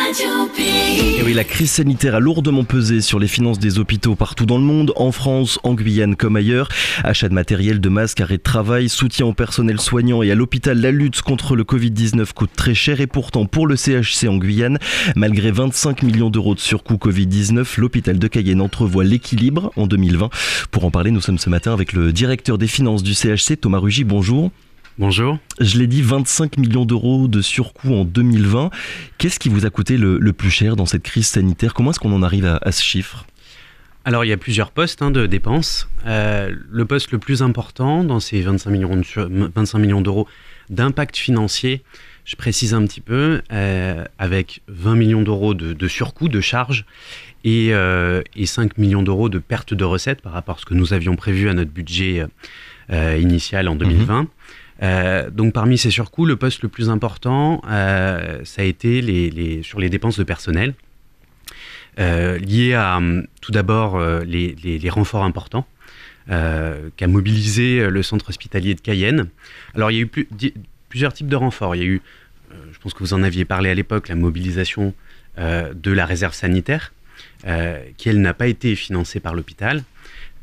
Et oui, la crise sanitaire a lourdement pesé sur les finances des hôpitaux partout dans le monde, en France, en Guyane comme ailleurs. Achat de matériel, de masques, arrêt de travail, soutien au personnel soignant et à l'hôpital, la lutte contre le Covid-19 coûte très cher. Et pourtant, pour le CHC en Guyane, malgré 25 millions d'euros de surcoût Covid-19, l'hôpital de Cayenne entrevoit l'équilibre en 2020. Pour en parler, nous sommes ce matin avec le directeur des finances du CHC, Thomas Rugy. Bonjour. Bonjour. Je l'ai dit, 25 millions d'euros de surcoût en 2020. Qu'est-ce qui vous a coûté le plus cher dans cette crise sanitaire ? Comment est-ce qu'on en arrive à ce chiffre ? Alors, il y a plusieurs postes de dépenses. Le poste le plus important dans ces 25 millions d'euros d'impact financier, je précise un petit peu, avec 20 millions d'euros de surcoût, de charges, et 5 millions d'euros de perte de recettes par rapport à ce que nous avions prévu à notre budget initial en 2020. Donc parmi ces surcoûts, le poste le plus important, ça a été sur les dépenses de personnel, liées à tout d'abord les renforts importants qu'a mobilisé le centre hospitalier de Cayenne. Alors il y a eu plusieurs types de renforts. Il y a eu, je pense que vous en aviez parlé à l'époque, la mobilisation de la réserve sanitaire, qui elle n'a pas été financée par l'hôpital.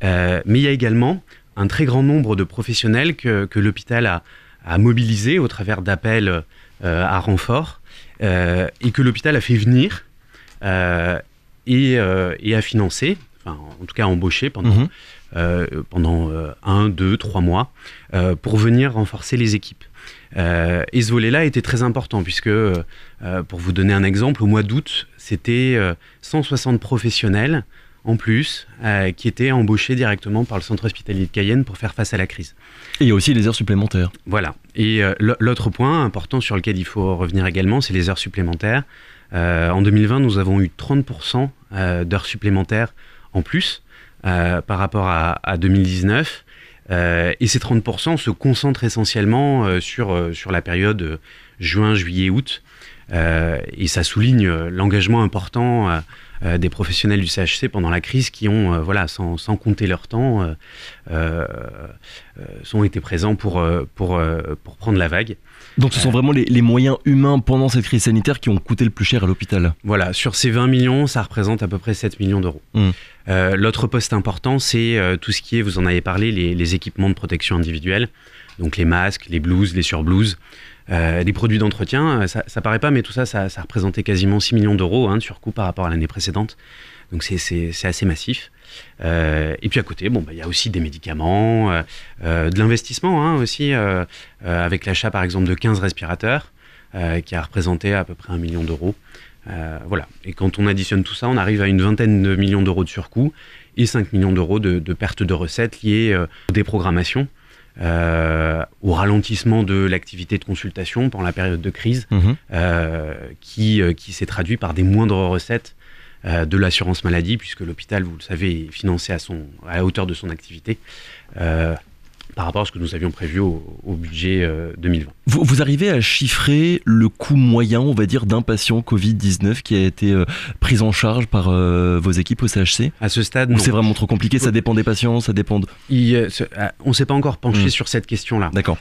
Mais il y a également un très grand nombre de professionnels que l'hôpital a mobilisés au travers d'appels à renfort et que l'hôpital a fait venir et a financé, enfin en tout cas embauché pendant 1, 2, 3 mois pour venir renforcer les équipes. Et ce volet-là était très important puisque, pour vous donner un exemple, au mois d'août, c'était 160 professionnels en plus, qui étaient embauchés directement par le centre hospitalier de Cayenne pour faire face à la crise. Et il y a aussi les heures supplémentaires. Voilà. Et l'autre point important sur lequel il faut revenir également, c'est les heures supplémentaires. En 2020, nous avons eu 30% d'heures supplémentaires en plus par rapport à 2019. Et ces 30% se concentrent essentiellement sur la période juin, juillet, août. Et ça souligne l'engagement important des professionnels du CHC pendant la crise qui ont, sans compter leur temps, sont été présents pour prendre la vague. Donc ce sont vraiment les moyens humains pendant cette crise sanitaire qui ont coûté le plus cher à l'hôpital. Voilà, sur ces 20 millions, ça représente à peu près 7 millions d'euros. L'autre poste important, c'est tout ce qui est, vous en avez parlé, les équipements de protection individuelle, donc les masques, les blouses, les surblouses. Les produits d'entretien, ça paraît pas, mais tout ça représentait quasiment 6 millions d'euros de surcoût par rapport à l'année précédente. Donc c'est assez massif. Et puis à côté, il y a aussi des médicaments, de l'investissement aussi, avec l'achat par exemple de 15 respirateurs, qui a représenté à peu près 1 million d'euros. Voilà. Et quand on additionne tout ça, on arrive à une vingtaine de millions d'euros de surcoût et 5 millions d'euros de perte de recettes liées aux déprogrammations. Au ralentissement de l'activité de consultation pendant la période de crise, qui s'est traduit par des moindres recettes de l'assurance maladie, puisque l'hôpital, vous le savez, est financé à la hauteur de son activité, par rapport à ce que nous avions prévu au budget 2020. Vous arrivez à chiffrer le coût moyen, on va dire, d'un patient Covid-19 qui a été pris en charge par vos équipes au CHC ? À ce stade, non. Ou c'est vraiment trop compliqué, ça dépend des patients, ça dépend on ne s'est pas encore penché sur cette question-là. D'accord.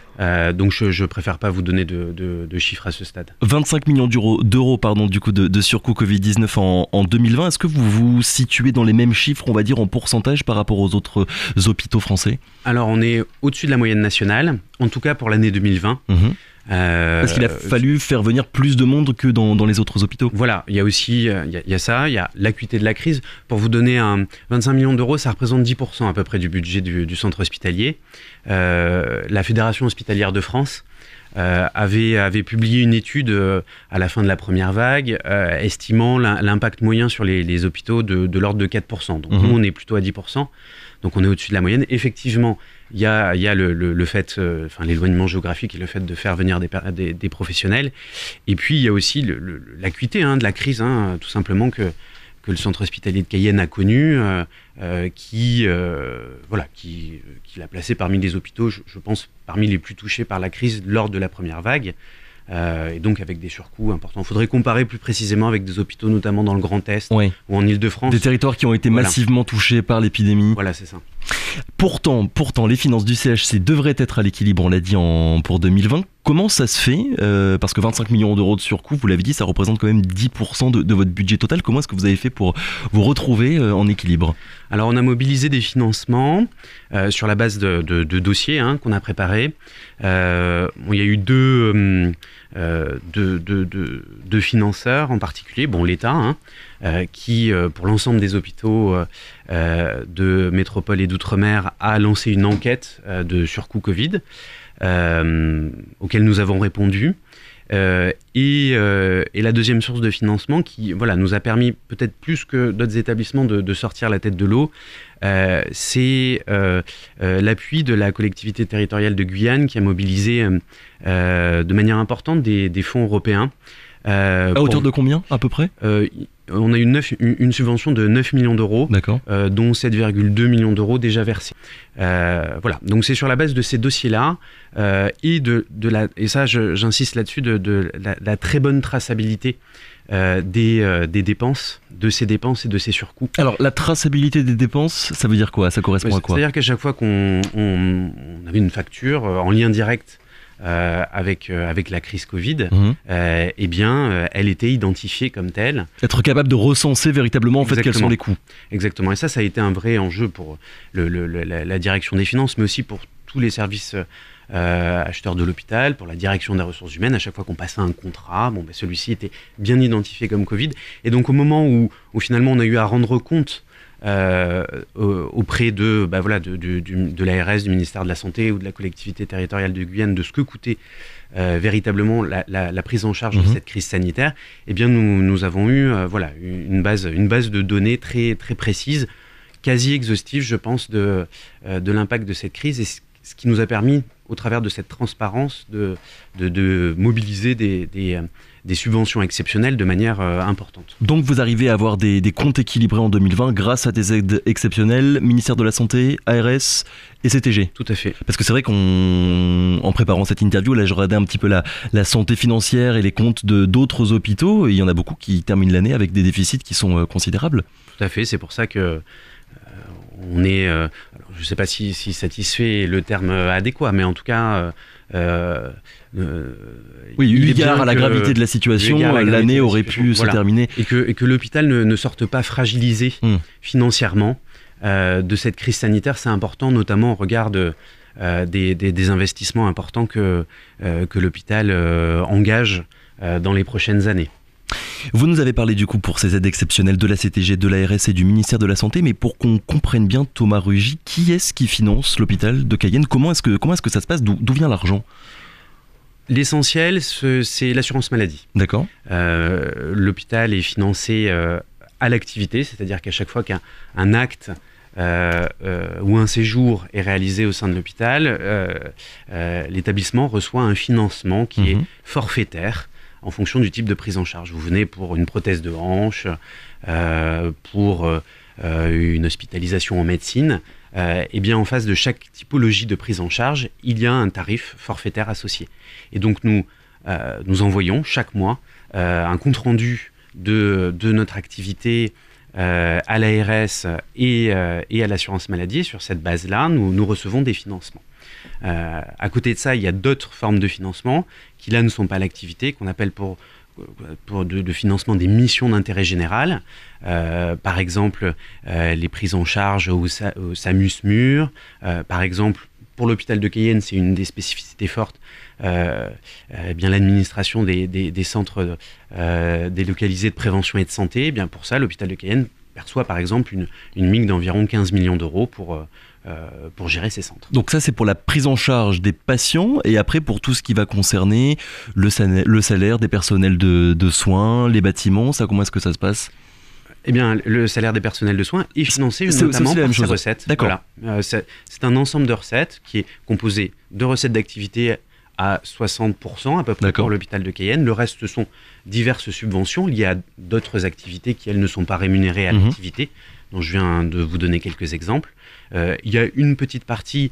Donc je préfère pas vous donner de chiffres à ce stade. 25 millions d'euros, du coup, de surcoût Covid-19 en 2020. Est-ce que vous vous situez dans les mêmes chiffres, on va dire, en pourcentage par rapport aux autres hôpitaux français ? Alors on est au-dessus de la moyenne nationale, en tout cas pour l'année 2020. Parce qu'il a fallu faire venir plus de monde que dans les autres hôpitaux. Voilà, il y a aussi il y a ça, il y a l'acuité de la crise. Pour vous donner 25 millions d'euros, ça représente 10% à peu près du budget du centre hospitalier. La Fédération hospitalière de France avait publié une étude à la fin de la première vague, estimant l'impact moyen sur les hôpitaux de l'ordre de 4%. Donc nous, on est plutôt à 10%. Donc on est au-dessus de la moyenne. Effectivement, il y a le fait, l'éloignement géographique et le fait de faire venir des professionnels. Et puis il y a aussi l'acuité de la crise, tout simplement que le centre hospitalier de Cayenne a connu, qui l'a placé parmi les hôpitaux, je pense, parmi les plus touchés par la crise lors de la première vague. Et donc avec des surcoûts importants. Il faudrait comparer plus précisément avec des hôpitaux, notamment dans le Grand Est ou en Île-de-France. Des territoires qui ont été massivement touchés par l'épidémie. Voilà, c'est ça. Pourtant, les finances du CHC devraient être à l'équilibre, on l'a dit, pour 2020. Comment ça se fait parce que 25 millions d'euros de surcoût, vous l'avez dit, ça représente quand même 10% de votre budget total. Comment est-ce que vous avez fait pour vous retrouver en équilibre ? Alors, on a mobilisé des financements sur la base de dossiers qu'on a préparés. Il y a eu deux financeurs en particulier, l'État, qui, pour l'ensemble des hôpitaux de métropole et d'outre-mer, a lancé une enquête de surcoût Covid, auquel nous avons répondu. Et la deuxième source de financement qui nous a permis peut-être plus que d'autres établissements de sortir la tête de l'eau, c'est l'appui de la collectivité territoriale de Guyane qui a mobilisé de manière importante des fonds européens. À hauteur de combien à peu près ? On a une subvention de 9 millions d'euros, dont 7,2 millions d'euros déjà versés. Donc c'est sur la base de ces dossiers-là et ça j'insiste là-dessus, de la très bonne traçabilité des dépenses, de ces dépenses et de ces surcoûts. Alors la traçabilité des dépenses, ça veut dire quoi ? Ça correspond à quoi ? C'est-à-dire qu'à chaque fois qu'on avait une facture en lien direct avec la crise Covid, elle était identifiée comme telle. Être capable de recenser véritablement en fait quels sont les coûts. Exactement, et ça a été un vrai enjeu pour la direction des finances, mais aussi pour tous les services acheteurs de l'hôpital, pour la direction des ressources humaines. À chaque fois qu'on passait un contrat, celui-ci était bien identifié comme Covid. Et donc au moment où finalement on a eu à rendre compte auprès de l'ARS, du ministère de la Santé ou de la collectivité territoriale de Guyane, de ce que coûtait véritablement la prise en charge de cette crise sanitaire, nous avons eu une base de données très, très précise, quasi exhaustive, je pense, de l'impact de cette crise, et ce qui nous a permis, au travers de cette transparence, de mobiliser des subventions exceptionnelles de manière importante. Donc vous arrivez à avoir des comptes équilibrés en 2020 grâce à des aides exceptionnelles, ministère de la Santé, ARS et CTG. Tout à fait. Parce que c'est vrai qu'en préparant cette interview, là je regardais un petit peu la santé financière et les comptes d'autres hôpitaux, et il y en a beaucoup qui terminent l'année avec des déficits qui sont considérables. Tout à fait, c'est pour ça que on est, je ne sais pas si satisfait est le terme adéquat, mais en tout cas... eu égard à la gravité de la situation, l'année aurait pu se terminer. Et que l'hôpital ne sorte pas fragilisé financièrement de cette crise sanitaire, c'est important, notamment au regard des investissements importants que l'hôpital engage dans les prochaines années. Vous nous avez parlé du coup pour ces aides exceptionnelles de la CTG, de l'ARS et du ministère de la Santé, mais pour qu'on comprenne bien, Thomas Rugy, qui est-ce qui finance l'hôpital de Cayenne ? Comment est-ce que ça se passe ? D'où vient l'argent ? L'essentiel, c'est l'assurance maladie. D'accord. L'hôpital est financé à l'activité, c'est-à-dire qu'à chaque fois qu'un acte ou un séjour est réalisé au sein de l'hôpital, l'établissement reçoit un financement qui est forfaitaire en fonction du type de prise en charge. Vous venez pour une prothèse de hanche, pour une hospitalisation en médecine, en face de chaque typologie de prise en charge, il y a un tarif forfaitaire associé. Et donc nous envoyons chaque mois un compte-rendu de notre activité à l'ARS et à l'assurance maladie. Et sur cette base-là, nous recevons des financements. À côté de ça, il y a d'autres formes de financement qui là ne sont pas l'activité, qu'on appelle pour de financement des missions d'intérêt général. Par exemple, les prises en charge au SAMU-SMUR. Par exemple, pour l'hôpital de Cayenne, c'est une des spécificités fortes. L'administration des centres délocalisés de prévention et de santé. Pour ça, l'hôpital de Cayenne perçoit par exemple une MIC d'environ 15 millions d'euros pour gérer ces centres. Donc ça, c'est pour la prise en charge des patients, et après pour tout ce qui va concerner le salaire des personnels de soins, les bâtiments, ça, comment est-ce que ça se passe ? Le salaire des personnels de soins est financé notamment par ces recettes. D'accord. Voilà. C'est un ensemble de recettes qui est composé de recettes d'activité à 60% à peu près pour l'hôpital de Cayenne. Le reste, ce sont diverses subventions liées à d'autres activités qui, elles, ne sont pas rémunérées à l'activité, dont je viens de vous donner quelques exemples. Il y a une petite partie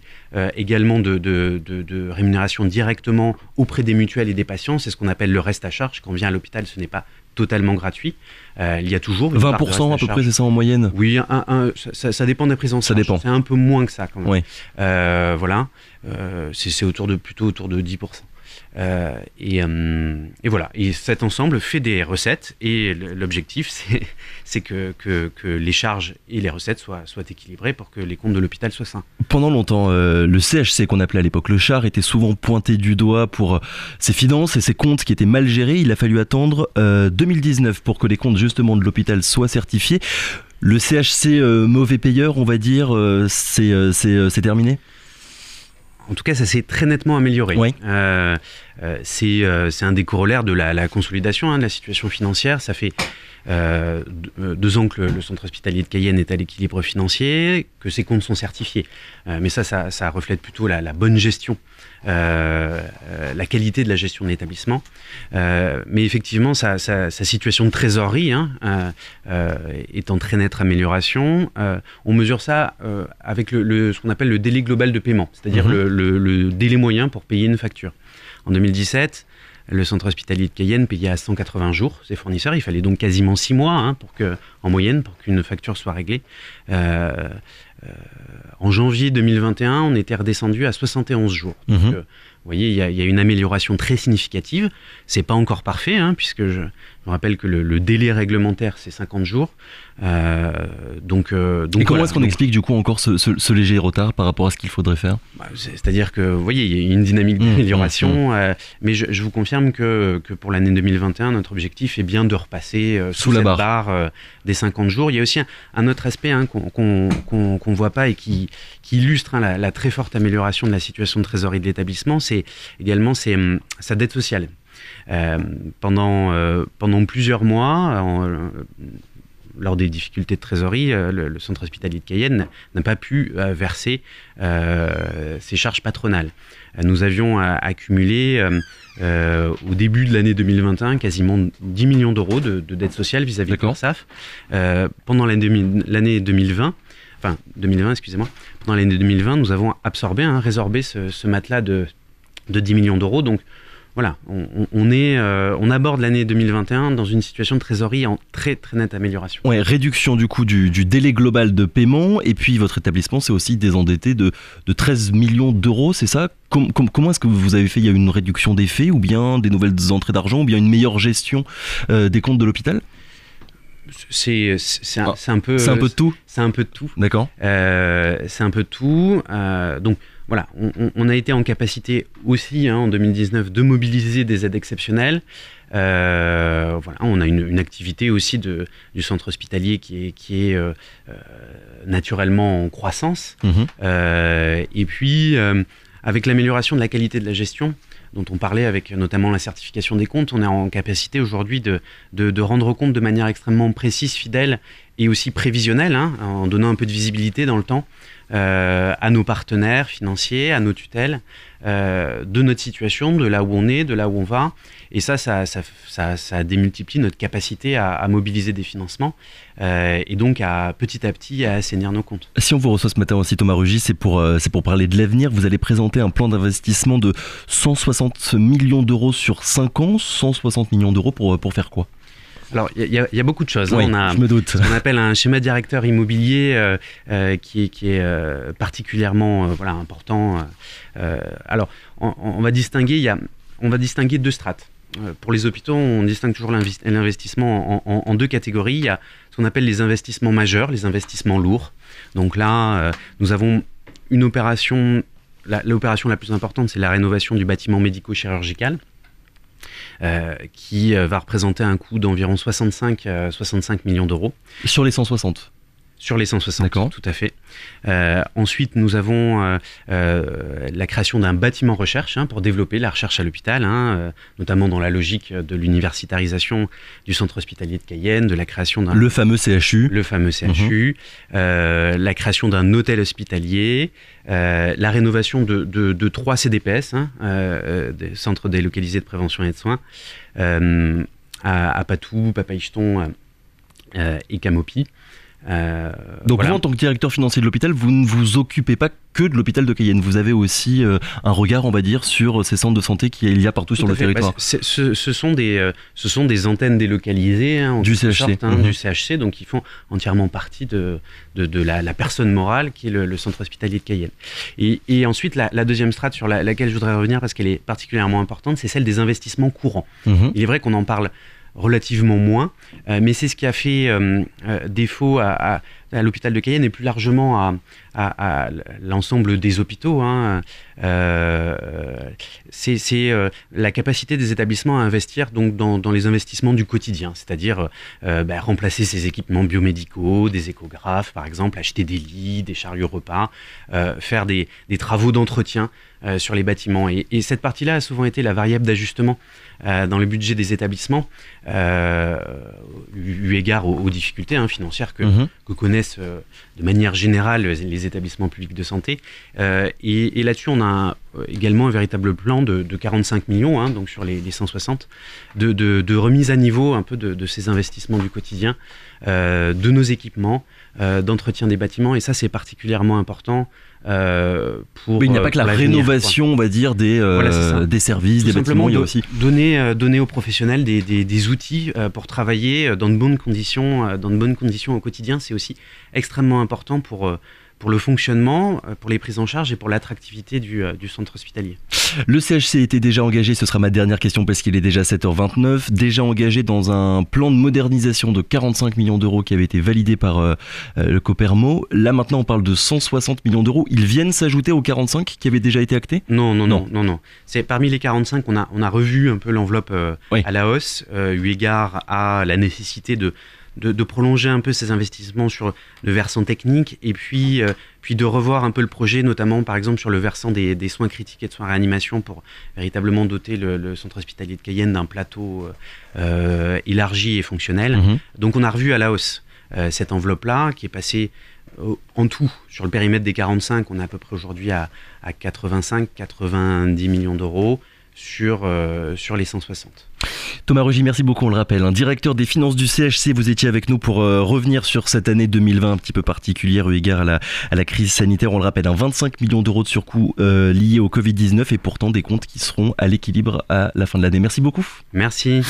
également de rémunération directement auprès des mutuelles et des patients. C'est ce qu'on appelle le reste à charge. Quand on vient à l'hôpital, ce n'est pas totalement gratuit. Il y a toujours 20% à peu près, c'est ça en moyenne? Oui, ça dépend des prises en charge. Ça dépend. C'est un peu moins que ça quand même. Oui. Voilà, c'est plutôt autour de 10%. Et voilà. Et cet ensemble fait des recettes et l'objectif c'est que les charges et les recettes soient équilibrées pour que les comptes de l'hôpital soient sains. Pendant longtemps, le CHC qu'on appelait à l'époque le CHAR était souvent pointé du doigt pour ses finances et ses comptes qui étaient mal gérés. Il a fallu attendre 2019 pour que les comptes justement de l'hôpital soient certifiés. Le CHC mauvais payeur, on va dire, c'est terminé? En tout cas, ça s'est très nettement amélioré. Oui. C'est un des corollaires de la consolidation de la situation financière. Ça fait 2 ans que le centre hospitalier de Cayenne est à l'équilibre financier, que ses comptes sont certifiés. Mais ça reflète plutôt la bonne gestion, la qualité de la gestion de l'établissement. Mais effectivement, sa situation de trésorerie est en très nette amélioration. On mesure ça avec ce qu'on appelle le délai global de paiement, c'est-à-dire le délai moyen pour payer une facture. En 2017, le centre hospitalier de Cayenne payait à 180 jours ses fournisseurs. Il fallait donc quasiment 6 mois en moyenne pour qu'une facture soit réglée. En janvier 2021, on était redescendu à 71 jours. Donc, vous voyez, il y a une amélioration très significative. C'est pas encore parfait, puisque je me rappelle que le délai réglementaire, c'est 50 jours. Et comment est-ce qu'on explique du coup encore ce léger retard par rapport à ce qu'il faudrait faire? C'est-à-dire que, vous voyez, il y a une dynamique d'amélioration, mais je vous confirme que pour l'année 2021, notre objectif est bien de repasser sous la barre des 50 jours. Il y a aussi un autre aspect qu'on ne voit pas et qui illustre la très forte amélioration de la situation de trésorerie de l'établissement, c'est également sa dette sociale. Pendant plusieurs mois, lors des difficultés de trésorerie, le centre hospitalier de Cayenne n'a pas pu verser ses charges patronales. Nous avions accumulé au début de l'année 2021 quasiment 10 millions d'euros de dette sociale vis-à-vis de l'URSSAF. Pendant l'année 2020, pendant l'année 2020, nous avons résorbé ce matelas de 10 millions d'euros. Donc voilà, on aborde l'année 2021 dans une situation de trésorerie en très très nette amélioration. Ouais, réduction du coût du délai global de paiement, et puis votre établissement s'est aussi désendetté de 13 millions d'euros, c'est ça? Comment est-ce que vous avez fait? Il y a une réduction des faits, ou bien des nouvelles entrées d'argent, ou bien une meilleure gestion des comptes de l'hôpital? C'est un peu de tout. C'est un peu de tout. D'accord. C'est un peu de tout. Donc voilà, on a été en capacité aussi en 2019 de mobiliser des aides exceptionnelles. Voilà, on a une activité aussi du centre hospitalier qui est naturellement en croissance. Et puis avec l'amélioration de la qualité de la gestion, dont on parlait avec notamment la certification des comptes, on est en capacité aujourd'hui de rendre compte de manière extrêmement précise, fidèle et aussi prévisionnelle, en donnant un peu de visibilité dans le temps à nos partenaires financiers, à nos tutelles, de notre situation, de là où on est, de là où on va. Et ça démultiplie notre capacité à mobiliser des financements et donc petit à petit à assainir nos comptes. Si on vous reçoit ce matin aussi, Thomas Rugy, c'est pour parler de l'avenir. Vous allez présenter un plan d'investissement de 160 millions d'euros sur 5 ans. 160 millions d'euros pour faire quoi? Alors, il y a beaucoup de choses. Oui, je me doute. Ce qu'on appelle un schéma directeur immobilier qui est particulièrement important. Alors, on va distinguer 2 strates. Pour les hôpitaux, on distingue toujours l'investissement en 2 catégories. Il y a ce qu'on appelle les investissements majeurs, les investissements lourds. Donc là, nous avons une opération, l'opération la plus importante, c'est la rénovation du bâtiment médico-chirurgical. Qui va représenter un coût d'environ 65 millions d'euros. Sur les 160 ? Sur les 160, d'accord. Tout à fait. Ensuite, nous avons la création d'un bâtiment recherche pour développer la recherche à l'hôpital, notamment dans la logique de l'universitarisation du centre hospitalier de Cayenne, de la création d'un... Le fameux CHU. La création d'un hôtel hospitalier, la rénovation de 3 CDPS, des centres délocalisés de prévention et de soins, à Patou, Papaicheton et Camopi. Donc voilà. vous, en tant que directeur financier de l'hôpital, vous ne vous occupez pas que de l'hôpital de Cayenne. Vous avez aussi un regard, on va dire, sur ces centres de santé qu'il y a partout sur le territoire. Ce sont des antennes délocalisées du CHC, du CHC, donc qui font entièrement partie de la personne morale qui est le centre hospitalier de Cayenne. Et ensuite, la deuxième strate sur laquelle je voudrais revenir, parce qu'elle est particulièrement importante, c'est celle des investissements courants. Il est vrai qu'on en parle relativement moins, mais c'est ce qui a fait défaut à l'hôpital de Cayenne et plus largement à l'ensemble des hôpitaux. C'est la capacité des établissements à investir donc dans les investissements du quotidien, c'est-à-dire remplacer ces équipements biomédicaux, des échographes par exemple, acheter des lits, des chariots repas, faire des travaux d'entretien sur les bâtiments. Et cette partie-là a souvent été la variable d'ajustement dans le budget des établissements, eu égard aux difficultés financières que connaissent de manière générale les établissements publics de santé. Et là-dessus, on a également un véritable plan de 45 millions, donc sur les 160, de remise à niveau un peu de ces investissements du quotidien, de nos équipements, d'entretien des bâtiments. Et ça, c'est particulièrement important. Il n'y a pas que la rénovation, on va dire, des services, des bâtiments, il y a aussi donner aux professionnels des outils pour travailler dans de bonnes conditions au quotidien. C'est aussi extrêmement important pour le fonctionnement, pour les prises en charge et pour l'attractivité du centre hospitalier. Le CHC était déjà engagé, ce sera ma dernière question parce qu'il est déjà 7h29, déjà engagé dans un plan de modernisation de 45 millions d'euros qui avait été validé par le Copermo. Là maintenant on parle de 160 millions d'euros. Ils viennent s'ajouter aux 45 qui avaient déjà été actés ? Non. C'est parmi les 45, on a revu un peu l'enveloppe à la hausse, eu égard à la nécessité de prolonger un peu ces investissements sur le versant technique et puis de revoir un peu le projet, notamment par exemple sur le versant des soins critiques et de soins réanimation pour véritablement doter le centre hospitalier de Cayenne d'un plateau élargi et fonctionnel. Donc on a revu à la hausse cette enveloppe-là qui est passée en tout sur le périmètre des 45, on est à peu près aujourd'hui à 85-90 millions d'euros sur les 160. Thomas Rugy, merci beaucoup, on le rappelle, directeur des finances du CHC, vous étiez avec nous pour revenir sur cette année 2020 un petit peu particulière eu égard à la crise sanitaire. On le rappelle, 25 millions d'euros de surcoût liés au Covid-19 et pourtant des comptes qui seront à l'équilibre à la fin de l'année. Merci beaucoup. Merci.